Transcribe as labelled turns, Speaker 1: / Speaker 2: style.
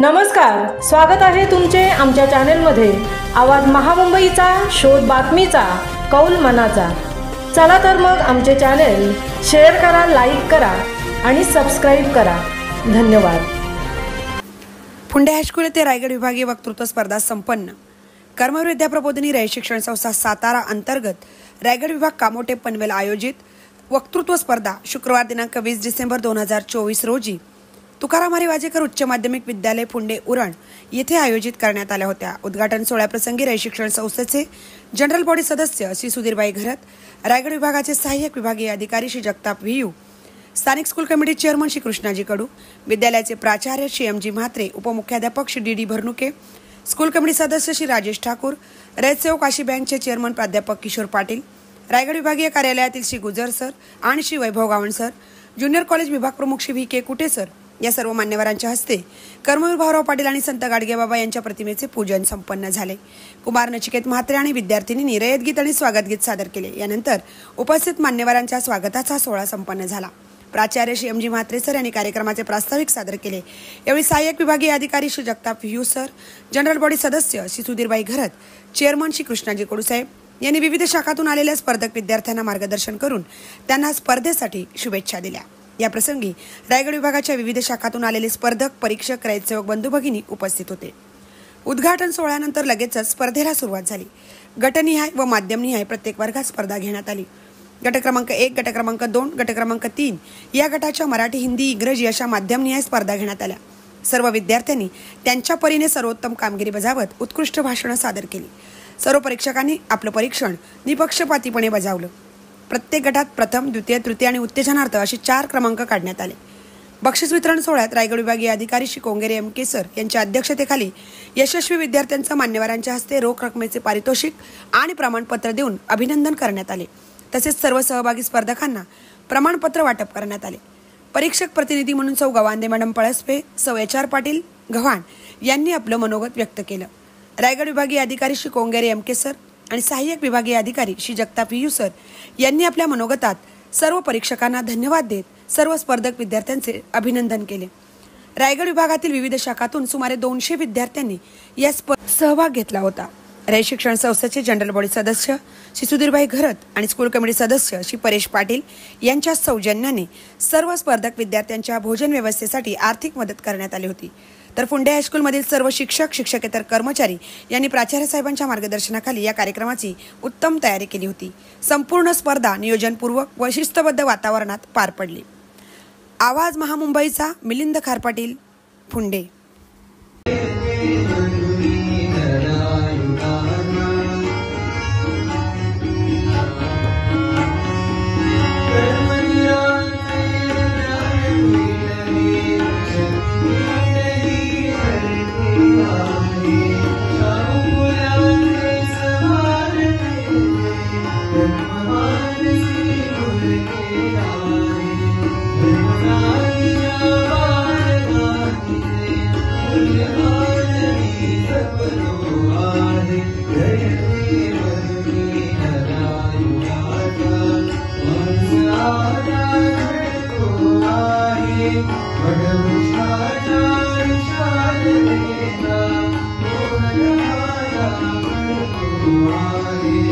Speaker 1: नमस्कार, स्वागत आहे तुमचे आमच्या चॅनलमध्ये। आवाज महामुंबईचा, शोध बातमीचा, कौल मनाचा। चला तर मग आमचे चॅनल शेअर करा, लाईक करा आणि सबस्क्राइब करा। धन्यवाद।
Speaker 2: फुंडे हायस्कूल येथे रायगड विभागीय वक्तृत्व स्पर्धा संपन्न। कर्मवीर विद्याप्रबोधिनी रयत शिक्षण संस्था सातारा अंतर्गत रायगड विभाग कामोटे पनवेल आयोजित वक्तृत्व स्पर्धा शुक्रवार दिनांक 20 डिसेंबर 2024 रोजी तुकाराम हरी वाजेकर उच्च माध्यमिक विद्यालय फुंडे उरण येथे आयोजित करण्यात आल्या होत्या। उद्घाटन सोहळ्याप्रसंगी रयत शिक्षण संस्थेचे जनरल बॉडी सदस्य श्री सुधीरबाई घरत, रायगड विभागाचे सहाय्यक विभागीय अधिकारी श्री जगताप व्हीयू, स्थानिक school committee chairman Shri Krishnaji Kadu, विद्यालयाचे प्राचार्य श्री एम जी म्हात्रे, उपमुख्याध्यापक Shri D D Bharnuke, school committee सदस्य श्री राजेश ठाकूर, रयत सेवक काशी बँकचे चेअरमन प्राध्यापक किशोर पाटील, रायगड विभागीय कार्यालयातील श्री गुजर सर आणि श्री वैभव गावण सर, ज्युनियर कॉलेज विभाग प्रमुख श्री व्ही के कुटे सर या सर्व मान्यवरांच्या हस्ते कर्मवीर भाऊराव पाटील आणि संत गाडगेबाबा यांच्या प्रतिमेचे पूजन संपन्न झाले। कुमार नचिकेत म्हात्रे आणि विद्यार्थिनींनी रयत गीत आणि स्वागत गीत सादर केले। यानंतर उपस्थित मान्यवरांच्या स्वागताचा सोहळा संपन्न झाला। प्राचार्य Shri M G Mhatre sir यांनी कार्यक्रमाचे प्रास्ताविक सादर केले। यावेळी सहाय्यक विभागीय अधिकारी Shri Jagtap V U sir, general body सदस्य श्री सुधीरबाई घरत, चेअरमन श्री कृष्णाजी कडू साहेब यांनी विविध शाखातून आलेल्या स्पर्धक विद्यार्थ्यांना मार्गदर्शन करून त्यांना स्पर्धेसाठी शुभेच्छा दिल्या। या प्रसंगी रायगड विभागाच्या विविध शाखातून आलेले स्पर्धक, परीक्षक, रयत सेवक बंधू भगिनी उपस्थित होते। उद्घाटन सोहळ्यानंतर लगेचच स्पर्धेला सुरुवात झाली। गटनिहाय व माध्यमनिहाय प्रत्येक वर्गात स्पर्धा घेण्यात आली। गट क्रमांक 1, गट क्रमांक 2, गट क्रमांक 3 या गटाच्या मराठी, हिंदी, इंग्रजी अशा माध्यमनिहाय स्पर्धा घेण्यात आल्या। सर्व विद्यार्थ्यांनी त्यांच्या परीने सर्वोत्तम कामगिरी बजावत उत्कृष्ट भाषणे सादर केली। सर्व परीक्षकांनी आपलं परीक्षण निपक्षपातीपणे बजावलं। प्रत्येक गटात प्रथम, द्वितीय, तृतीय आणि उत्तेजनार्थ असे 4 क्रमांक काढण्यात आले। बक्षीस वितरण सोहळ्यात रायगड विभागीय अधिकारी श्री कोंगेरे एम के सर यांच्या अध्यक्षतेखाली यशस्वी विद्यार्थ्यांचं मान्यवरांच्या हस्ते रोख रकमेचे पारितोषिक आणि प्रमाणपत्र देऊन अभिनंदन करण्यात आले। तसेच सर्व सहभागी स्पर्धकांना प्रमाणपत्र वाटप करण्यात आले। परीक्षक प्रतिनिधी म्हणून सौ गवांदे मॅडम पळसपे, सौ एच आर पाटील गव्हाण यांनी आपलं मनोगत व्यक्त केलं। रायगड विभागीय अधिकारी श्री कोंगेरे एम के सर आणि सहाय्यक विभागीय अधिकारी श्री जगताप व्हीयू सर यांनी आपल्या मनोगतात सर्व परीक्षकांना धन्यवाद देत सर्व स्पर्धक विद्यार्थ्यांचे अभिनंदन केले। रायगड विभागातील विविध शाखातून सुमारे 200 विद्यार्थ्यांनी या सहभाग घेतला होता। रयत शिक्षण संस्थेचे जनरल बॉडी सदस्य श्री सुधीरबाई घरत आणि स्कूल कमिटी सदस्य श्री परेश पाटील यांच्या सौजन्याने सर्व स्पर्धक विद्यार्थ्यांच्या भोजन व्यवस्थेसाठी आर्थिक मदत करण्यात आली होती। तर फुंडे हायस्कूलमधील सर्व शिक्षक, शिक्षकेतर कर्मचारी यांनी प्राचार्य साहेबांच्या मार्गदर्शनाखाली या कार्यक्रमाची उत्तम तयारी केली होती। संपूर्ण स्पर्धा नियोजनपूर्वक व शिस्तबद्ध वातावरणात पार पडली। आवाज महामुंबईचा मिलिंद खारपाटील, फुंडे।
Speaker 3: Hare